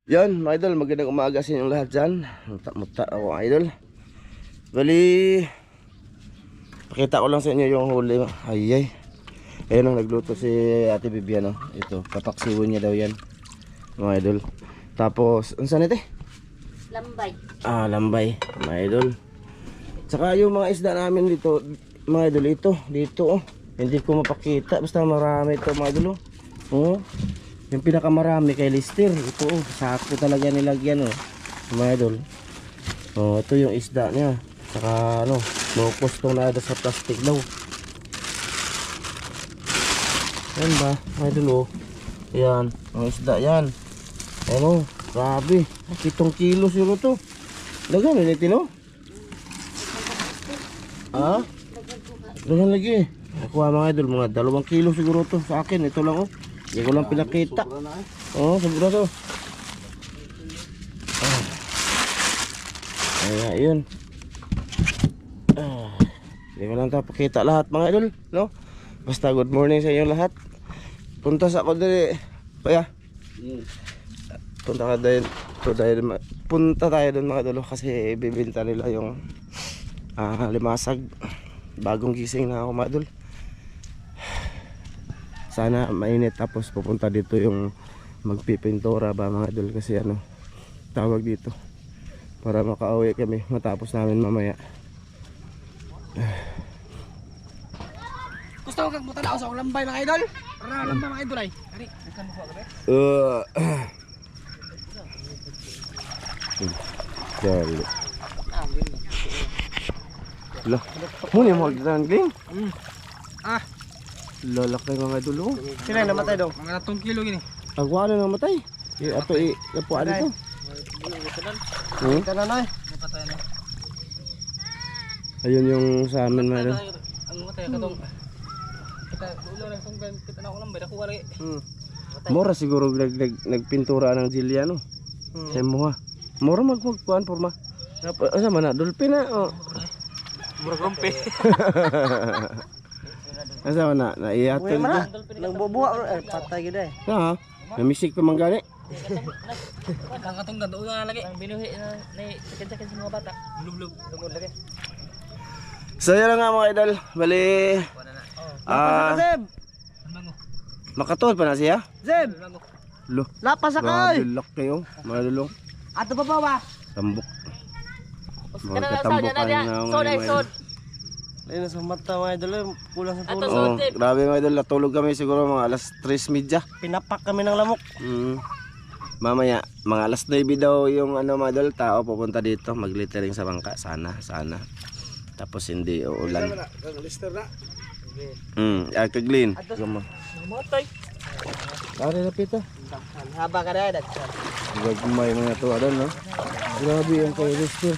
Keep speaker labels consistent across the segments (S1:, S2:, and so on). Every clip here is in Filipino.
S1: Yan mga idol, magandang umaga sa inyong lahat dyan. Muta ako mga idol. Bali, pakita ko lang sa inyo yung huli. Ayay, ayun ang nagluto si Ate Bibian, no? Ito, papaksiwin niya daw yan mga idol. Tapos, ano saan ito?
S2: Lambay.
S1: Ah, lambay mga idol. Tsaka yung mga isda namin dito mga idol, dito oh. Hindi ko mapakita, basta marami ito mga idol oh. Yung pinakamarami kay Lister, ito oh, sakto talaga nilagyan oh, mga idol. Oh, ito yung isda niya. Saka ano, locos tong nada sa plastic daw. Yan ba, mga idol oh. Yan, ang isda yan. Ano, grabe, 7 kilo siguro to. Lagan ulit no? Ah? Lagan lagi. Nakuha mga idol, mga 2 kilo siguro to sa akin. Ito lang oh. Hindi ko lang pinakita. Oh, sobra to. Ay, yun. Hindi ko lang pakita lahat mga idol, no? Basta good morning sa inyo lahat. Punta sa ako dali. Kaya. Punta tayo doon mga idol kasi bibenta nila yung limasag. Bagong gising na ako mga idol. Sana mainit, tapos pupunta dito yung magpipintura ba mga idol, kasi ano tawag dito, para makauwi kami matapos namin mamaya.
S3: Gusto ko kang mutanaw sa lambay mga idol. Para lambay mga idol ay. Ari, ikan mo ko gabi.
S1: Dali. Lah, muna mo gling.
S3: Ah,
S1: lalaki mga idol oh.
S3: sila namatay daw. Mga 2 kilo gini.
S1: Agwa na namatay. Ato ipuan dito.
S3: Tananay. Napatay na.
S1: Ayun yung sa amin mga idol.
S3: Ang matay katong kita ulo lang kung kita na ko lambay dako wala.
S1: Mura siguro nagpintura ng Jillian no. Mo ha. Mura magkuan porma. Asa man na dolphin na oh.
S3: Mura grumpi.
S1: Asa man na naiyaton ko.
S3: Nagbubuha patay gid eh.
S1: Ha. Namisik pa man gani.
S3: Ang katong ganda ulo lagi. Ang binuhi na sakit-sakit sa mga bata. Lublog tungod lagi.
S1: So yan nga mga idol. Bali
S3: Zeb.
S1: makatol pa na siya.
S3: Zeb.
S1: Lo.
S3: Lapas
S1: Grabe laki oh. Malulong.
S3: Ato pa ba?
S1: Tambok.
S2: Kana na sa niya na. Sod ay sod.
S3: Ayun sa mata mga idol, kulang sa
S2: Ato
S3: tulog.
S1: Oh, grabe mga idol, natulog kami siguro mga alas 3:30.
S3: Pinapak kami ng lamok.
S1: Mamaya, mga alas 9 daw yung ano mga idol, tao pupunta dito, mag-littering sa bangka, sana. Tapos hindi uulan.
S3: Lister na.
S1: Kaglin.
S3: Matay.
S1: Dari na pita.
S3: Haba ka na dagsan.
S1: Gagmay mga to, adol no? Grabe yung kay Lister.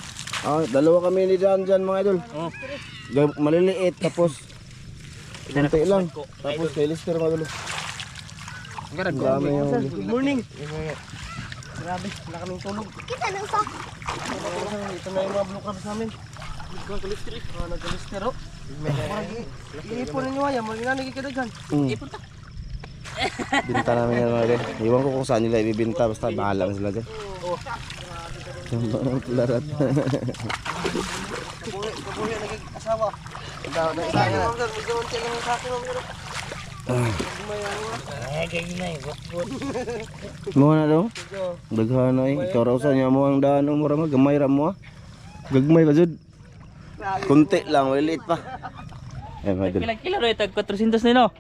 S1: Dalawa kami ni Dan dyan mga idol. Maliliit, tapos kunti lang. Tapos kay Lister mga idol. Grabe yung
S3: Good morning. Grabe, wala kaming tulog.
S2: Kita na usa.
S3: Ito na yung mga blue crabs namin. Nag-lister oh. Iipon ninyo yan, mga nagkikidaghan.
S2: Ipon ta.
S1: binta namin yan mga idol. Iwan ko kung saan nila ibibinta, basta bahala na sila dyan. Ang larat.
S3: Kabuhi nag-asawa. Daw na isa nga. Magkaunti lang sa akin
S1: Mo na daw. Daghan ay ikaw raw sa niya mo ang daan mo ra gamay ra mo. Gagmay ba jud? Kunti lang, maliliit pa. Eh, mga idol.
S2: Ilang kilo ito? 400 nino.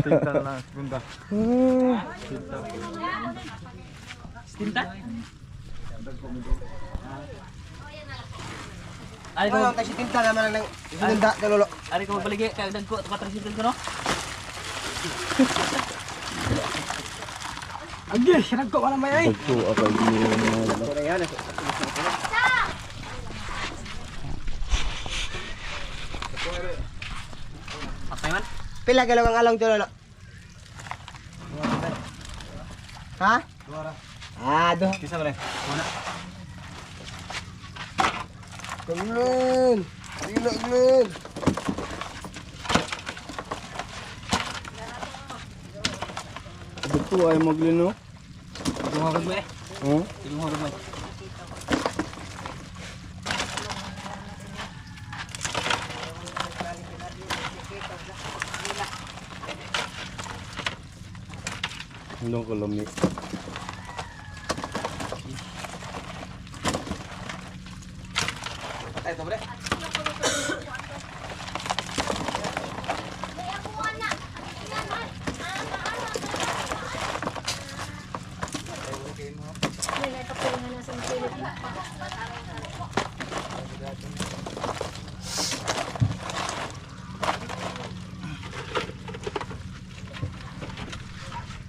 S3: Tinta na lang, segunda.
S2: Tinta?
S3: Ari ko lang kasi tinta naman ng segunda kalolo.
S2: Ari ko magbaligi kay dagko 400 ko no.
S3: Agi, sinag ko wala may ay.
S1: Dagko ako ni.
S2: Papayan.
S3: Pila galaw ang along tulolo. Ha? Do.
S2: Kisa ba Muna.
S3: Gulun. Gulun.
S1: Dagko ay maglino.
S3: Tumawag mo eh.
S1: Hmm?
S3: Tumawag mo.
S1: Hindi ko lumi.
S3: Ay, ito ba?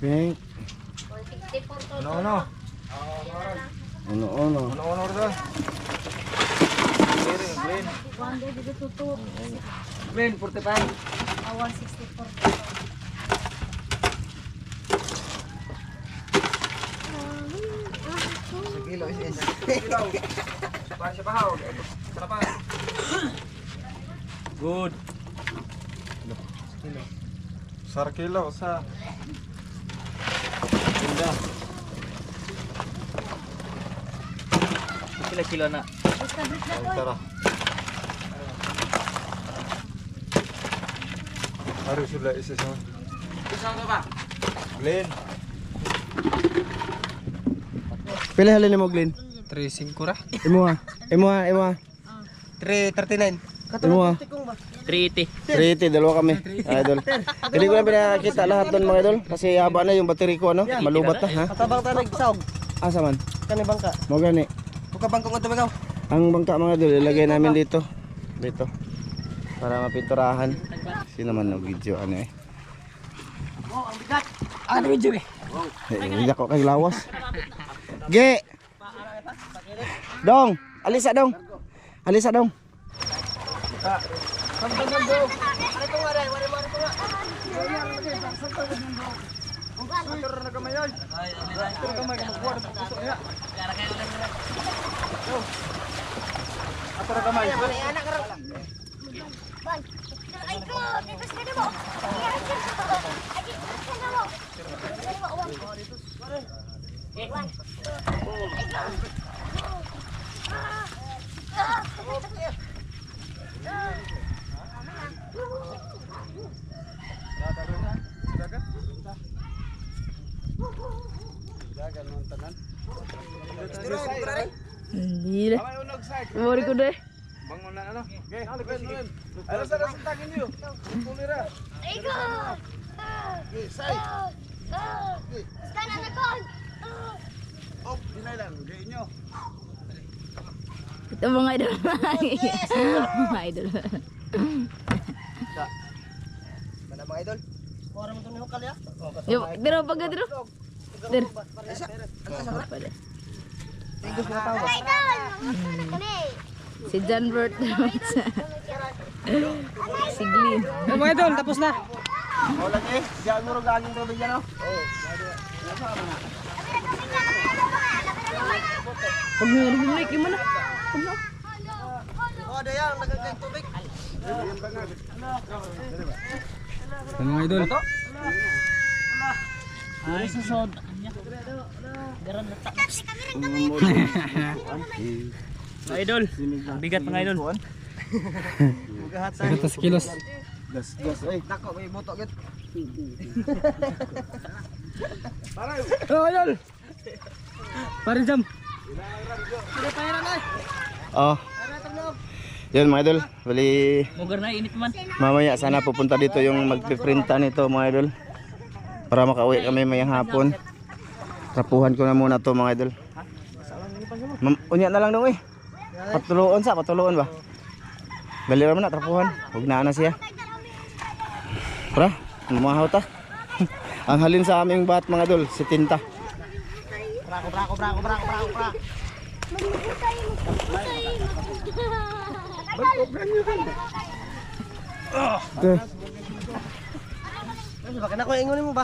S1: Pink.
S3: Ano?
S1: Ano?
S3: Ano rin? Glenn, 45.
S4: 164.
S3: Kilo is. Kilo. Siya pa haw. Sarapan. Good.
S2: Sar kilo sa.
S3: Ganda. Kilo na.
S2: Tara. Harus sudah isa sa.
S3: Isang ka ba?
S2: Glenn.
S1: Pila halin mo, Glenn?
S2: 3.5 ra.
S1: Imo ha.
S2: 3.39.
S1: Imo ha.
S3: 380.
S1: 380, dalawa kami. Idol. Hindi ko na pinakita lahat doon mga idol. Kasi haba na yung battery ko, ano? Malubat na, ha?
S3: Katabang ta nagsaog.
S1: Asa man?
S3: Kani bangka.
S1: Mo gani.
S3: Buka bangko nga tabaw.
S1: Ang bangka mga idol, ilagay namin dito. Dito. Para mapinturahan. Sino naman ng video, ano eh.
S3: Oh, ang bigat. Ano video eh?
S1: Hindi ako kay lawas. Ge! Dong! Alisa dong! Alisa dong!
S4: Ay ko, dito sa mo.
S5: Hindi deh. Mori ko deh.
S2: Bangun na ano? Okay, Glenn. Ano sa tagin niyo? Pulira.
S4: Ay ko.
S2: Say.
S4: Sana na kon.
S2: Oh, dinay lang. Gain niyo.
S5: Ito mga idol. Mga idol.
S3: Mana mga idol? Kuha mo itong hukal ya?
S5: Yo, diro pag diro. Dir. Pada.
S3: Tingos na tao ba?
S4: Ay don. Kani.
S5: Si John Bert. Si Glenn.
S3: Mga idol, tapos na.
S1: Wala eh. Diyan mo rin gaging tubig yan, oh.
S5: Pag narinig mo na.
S3: Oh, ada yang nagagay tubig. Mga idol. Ay, susod. Garan na tak. Mga idol, bigat mga idol. Bigat sa kilos.
S1: Gas, eh.
S3: Dako, may buto git. Oh, idol. Pare jam.
S1: Oh. Yan mga idol. Bali,
S3: Mugar na init man.
S1: mamaya sana pupunta dito yung magpiprinta nito mga idol. Para makauwi kami mayang hapon. Trapuhan ko na muna to mga idol. Unya na lang dong eh. Patuluon ba? Dali raman na trapuhan. Huwag na siya. Pra, mamahaw ta. Ang halin sa aming bat mga idol, si Tinta.
S3: Brako.
S1: Okay.
S3: Bakit ako ingon mo ba?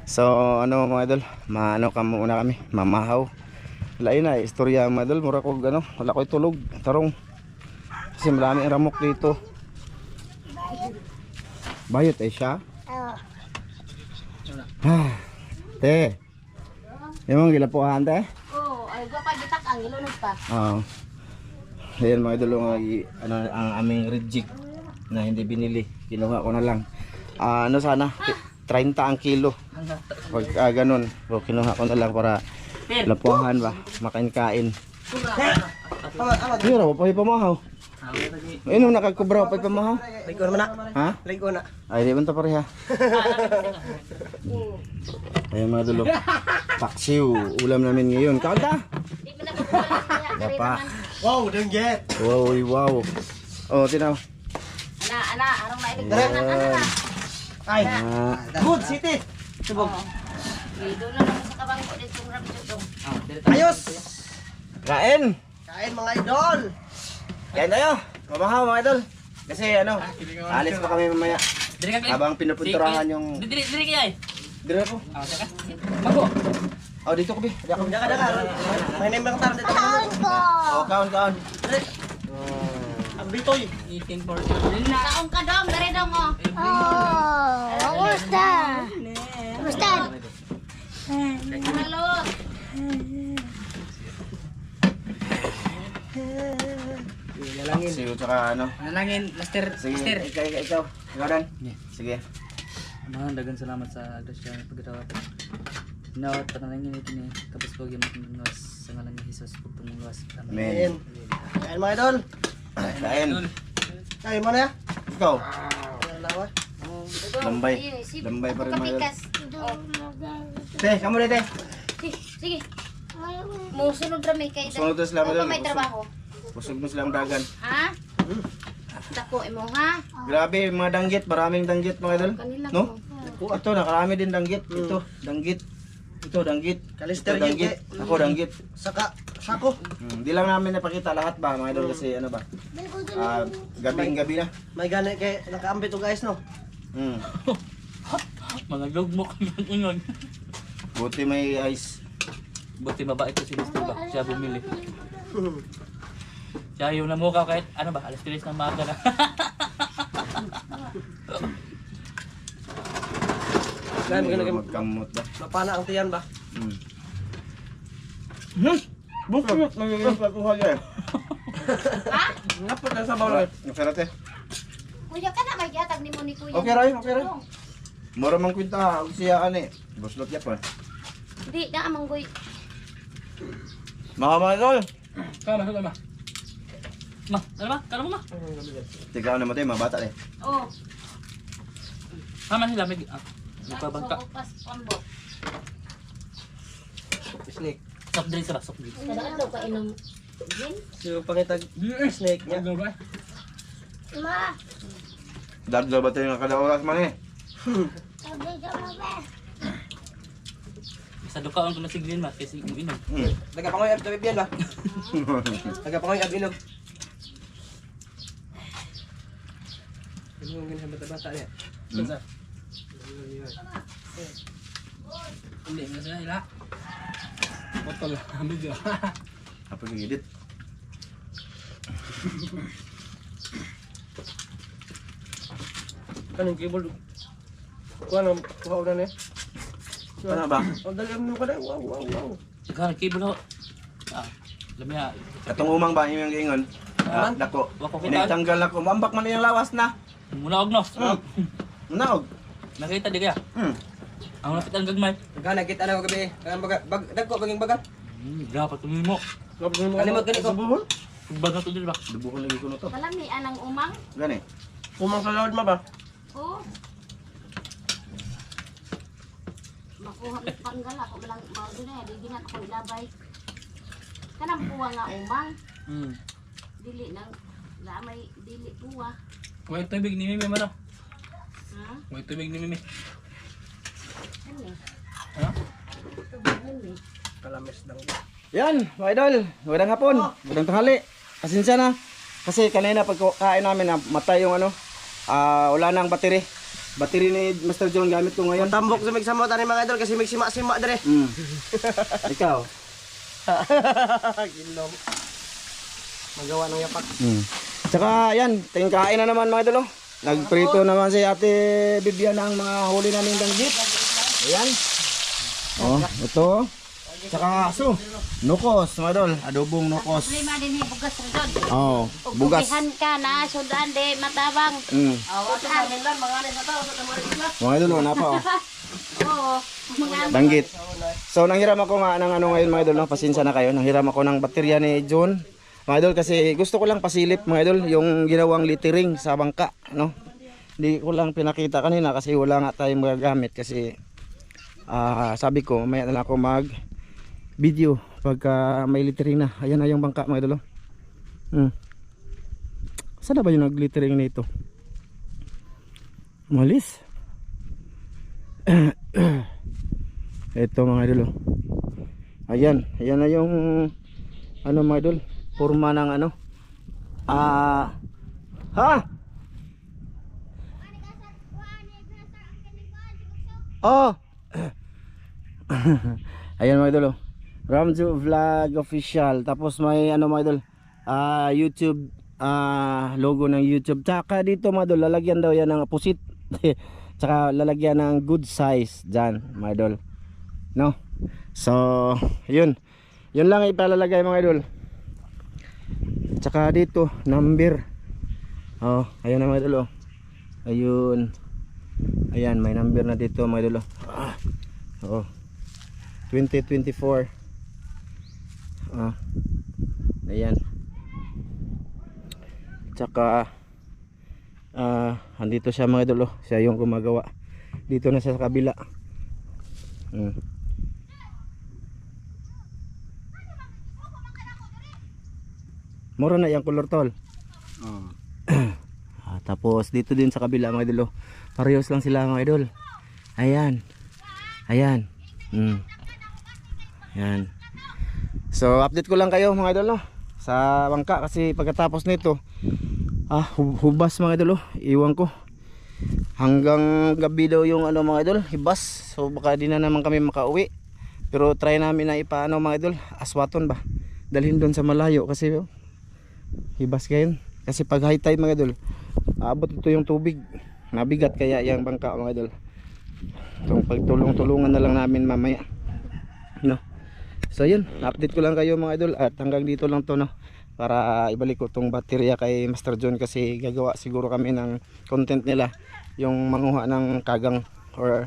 S1: So ano mga idol, maano ka muna kami, mamahaw. Lain na istorya mga idol, mura ko ano, wala ko'y tulog, tarong. Kasi maraming ramok dito. Bayot eh siya. Te. Yung mga gilapuhan te.
S4: Oh, ay gwa pa gitak ang ilunod pa.
S1: Oo. Ayan mga idol, ano, ang aming reject na hindi binili. Kinuha ko na lang. Ano sana? 30 ang kilo. Pag ganun. So, kinuha ko na lang para lapuhan ba? Makain-kain. Hindi na, wapay pamahaw. Ayun, nakagkubra wapay pamahaw.
S2: Ligo naman na.
S1: Ha?
S2: Ligo na.
S1: Ay, di ba ito pareha? Ayan mga dulo. Paksiw. Ulam namin ngayon. Kaunta?
S4: Di pa na ko
S1: Dapa.
S2: Wow, danggit.
S1: Wow, wow. Oh, tinaw.
S4: Ana, arong na ilig ana.
S2: Ay,
S1: Ah,
S2: good city. Subog.
S4: Dito na lang sa kabang ko dito ng dito.
S2: Ayos.
S1: kain!
S2: Kain mga idol.
S1: Kain tayo! Mamahaw mga idol. Kasi ano, alis pa kami mamaya.
S3: Diri ka kay.
S1: Habang pinupunturahan yung...
S3: Diri kay.
S1: Dire ako.
S3: Ah, saka. Mago.
S1: Oh, dito ko bi. Dito ko.
S2: Daka. May name lang tara dito.
S1: Oh, kaon.
S2: Ang bitoy.
S3: 1840.
S4: Kaong ka dong, dere dong oh. Oh, gusta. Gusta. Halo.
S1: Paksiw tsaka ano.
S3: Nanangin, Master.
S1: Sige, ikaw. Ikaw Dan. Sige.
S3: Mga dagan salamat sa grasya ng pagkatawa ko. Nawat panalangin ito ni tapos po yung mga sa ngalan ni Jesus pagtong luwas.
S1: Amen.
S2: Kain mga idol.
S1: Kain.
S2: Kain mo na ya.
S1: Ikaw.
S2: Lawa.
S1: Lambay. Lambay pa rin mga idol.
S4: Kapikas.
S1: Te, kamu dito.
S4: Sige. Musunod rami kay
S1: Musunod na sila, madam.
S4: may trabaho.
S1: Busog mo silang dagan.
S4: Ha? Dako imo ha?
S1: Grabe, mga danggit. Maraming danggit mga idol.
S4: Kanila
S1: No?
S4: ko.
S1: Ito, nakarami din danggit. Ito, danggit. Ito, danggit.
S2: Kalister
S1: Ito, danggit. Ako, danggit.
S2: Saka sako.
S1: Hindi lang namin napakita lahat ba mga idol kasi ano ba? Gabing-gabi na.
S2: May gani kay nakaambit to guys no.
S1: Hmm.
S3: Mga lugmok ng ingon.
S1: Buti may ice.
S3: Buti mabait ito si Mr. ba? Siya bumili. Siya yung namukaw kahit ano ba? Alas 3 ng maaga na.
S2: Dahil
S1: Hindi
S2: maganda
S1: magkamot ba?
S2: mapana ang tiyan ba?
S1: Hmm. Bukit, magiging patuhal eh.
S4: Ha?
S2: Ngapot na sa bawal.
S1: Masarap eh.
S4: Kuya ka na may gihatag nimo ni kuya.
S1: Okay Ray. Mura mang kwenta ha. Huwag siya ka ni. Buslot niya pa.
S4: Di na amanggoy.
S1: Mga mga idol.
S3: Kama. Ma, ano ba? Kala mo ma?
S1: Tigaw na matay, mga bata eh.
S4: Oh.
S3: Kama sila may nagpabangka.
S4: Pas pambot.
S2: Snake.
S3: Soft drinks ba? Soft drinks.
S4: Kada adlaw ka inom gin?
S2: So pangitag snake niya.
S4: Ma.
S1: Dadlo ba tayo ng kada oras man eh?
S4: Sabi ka mo ba?
S3: Sa dukaon ko na siglin ma kasi yung inom.
S2: Daga pa ko yung abdabib yan ba? Daga pa ko yung abinog. Ano yung ganyan bata-bata niya? Basta.
S3: Hindi na sila ila. Botol. Amig.
S1: Apa yung edit?
S2: Kanang keyboard. Kuha na, kuha na niya.
S1: Ano ba?
S2: Ang dali mo ka na. Wow.
S3: Saka keyboard ako. Lamia.
S1: Katong umang ba yung ingon? Dako.
S3: Wako kita.
S1: Initanggal na ko. Mambak man yung lawas na.
S3: Muna og no.
S1: Naog.
S3: Nakita di kaya. Ang lapit ang gagmay.
S2: Gana kita na ko gabi. Dagko baging bagat.
S3: Dapat tuloy mo.
S2: Kalimot gani ko.
S3: Baga to dili ba?
S1: Dubukon lagi ko na to.
S4: Kalami anang umang.
S1: Gani.
S2: Umang sa loud ma ba?
S4: Oh. Makuha ng panggal ako bilang mao din eh, di na ako ilabay. Kanang puwa nga umang, dili nang lamay dili puwa.
S3: Kuya tubig ni Mimi mano.
S4: Ha?
S3: Kuya tubig ni Mimi.
S4: Ano?
S3: Ha?
S4: Ano?
S2: Kalames dang.
S1: Yan, mga idol. Magandang hapon. Magandang tanghali. Pasensya na. Kasi kanina pagkain namin, matay yung ano. Wala nang battery. Battery ni Mr. John gamit ko ngayon.
S2: Tambok sa migsamo tani mga idol kasi migsima-sima dire.
S1: Ikaw.
S2: Gilom. Magawa ng yapak.
S1: Tsaka yan, tingin kain na naman mga idol. Nagprito naman si Ate Bibian ng mga huli naming danggit. Ayan. Oh, ito. Tsaka aso. Nukos, mga idol. Adobong nukos.
S4: Problema din yung bugas rin doon.
S1: Oh, bugas.
S4: Bugihan ka na, sundaan de matabang.
S1: Mm.
S4: Saan?
S1: Mga idol, wala pa oh.
S4: Oo. Mga
S1: Danggit. So nanghiram ako nga ng ano ngayon mga idol, no? Pasensya na kayo. Nanghiram ako ng baterya ni John. Mga idol kasi gusto ko lang pasilip mga idol yung ginawang littering sa bangka, no? Hindi ko lang pinakita kanina kasi wala nga tayong magagamit kasi sabi ko may na lang ako mag video pagka may littering na. Ayan na yung bangka mga idol. Saan na ba yung nag-littering nito? Malis. Ito mga idol. Ayan na yung ano mga idol, forma ng ano. Oh. Ayan mga idol. Ramjo Vlog Official. Tapos may ano mga idol, YouTube logo ng YouTube. Tsaka dito mga idol, lalagyan daw yan ng pusit. Tsaka lalagyan ng good size dyan mga idol, no? So yun lang ipalalagay mga idol. Tsaka dito number. Oh, ayun na mga idol. Ayun. Ayan, may number na dito mga idol. Oh. 2024. Ayan. Tsaka andito siya mga idol. Siya yung gumagawa. Dito na siya sa kabila. Mura na yung color tol. Tapos dito din sa kabila mga idol. Parehas lang sila mga idol. Ayan. Ayan. Ayan. So update ko lang kayo mga idol, no? Sa bangka kasi pagkatapos nito hubas mga idol, iwan ko hanggang gabi daw yung ano mga idol, hibas. So baka di na naman kami makauwi, pero try namin na ipaano mga idol, aswaton ba, dalhin doon sa malayo kasi hibas kayo. Kasi pag high tide mga idol, aabot ito yung tubig, nabigat kaya yung bangka mga idol. Itong pagtulong-tulungan na lang namin mamaya, no? So yun, update ko lang kayo mga idol, at hanggang dito lang to, no? Para ibalik ko tong baterya kay Master John kasi gagawa siguro kami ng content nila, yung manguha ng kagang or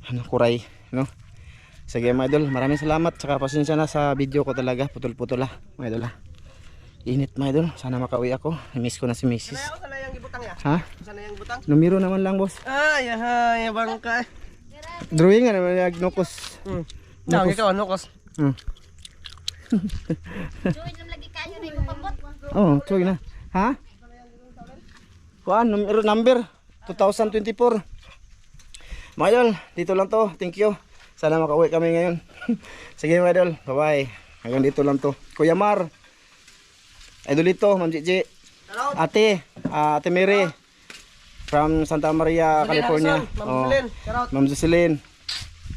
S1: ano, kuray, no? Sige mga idol, maraming salamat, saka pasensya na sa video ko talaga, putol-putol mga idol. Init mga idol, sana makauwi ako, miss ko na si Mrs.
S2: Sana yung ibutang ya?
S1: Ha?
S2: Sana yung butang?
S1: Numero naman lang boss.
S2: Ay, bangka.
S1: Drawing nga naman yung nukos.
S2: Nang ikaw ano kos?
S4: join lang lagi kayo na yung pambot.
S1: Oh, choy na. Ha? Kuan, number 2024. Mga idol, dito lang to. Thank you. Sana makauwi kami ngayon. Sige mga idol, bye-bye. Hanggang dito lang to. Kuya Mar, Idolito, Ma'am Gigi, Ate Mary from Santa Maria, California. Ma'am Jocelyn.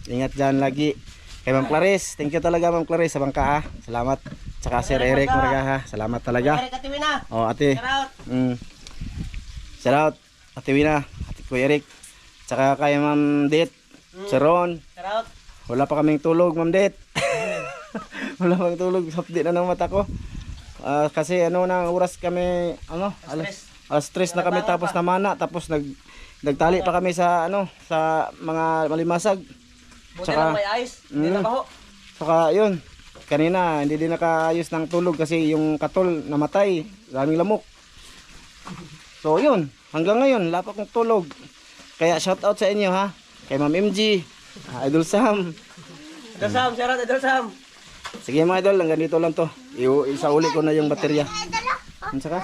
S1: Ingat dyan lagi. Kay Ma'am Clarice, thank you talaga Ma'am Clarice sa bangka. Salamat. Tsaka Sir Eric Margaha, salamat talaga.
S2: Ate Wina.
S1: Oh, ate. Shout out. Ate Wina, Ate Kuya Eric. Tsaka kay Ma'am Det, Sir Ron.
S2: Shout out.
S1: Wala pa kaming tulog, Ma'am Det. Wala pang tulog, sapdi na ng mata ko. Kasi ano nang oras kami, ano, alas 3 na kami tapos namana, tapos nagtali pa kami sa ano, sa mga malimasag.
S2: Buti lang may ice. Hindi na baho.
S1: Saka yun, kanina hindi din nakaayos ng tulog kasi yung katol namatay, daming lamok. So yun, hanggang ngayon wala pa akong tulog. Kaya shout out sa inyo ha, kay Ma'am MG, Idol Sam.
S2: Idol Sam, shout out Idol Sam.
S1: Sige mga idol, hanggang dito lang to. Isauli ko na yung baterya. Ano ka?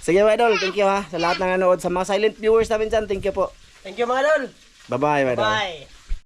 S1: Sige mga idol, thank you ha. Sa lahat ng nanood, sa mga silent viewers namin dyan, thank you po.
S2: Thank you mga idol.
S1: Bye bye mga idol.
S2: Bye.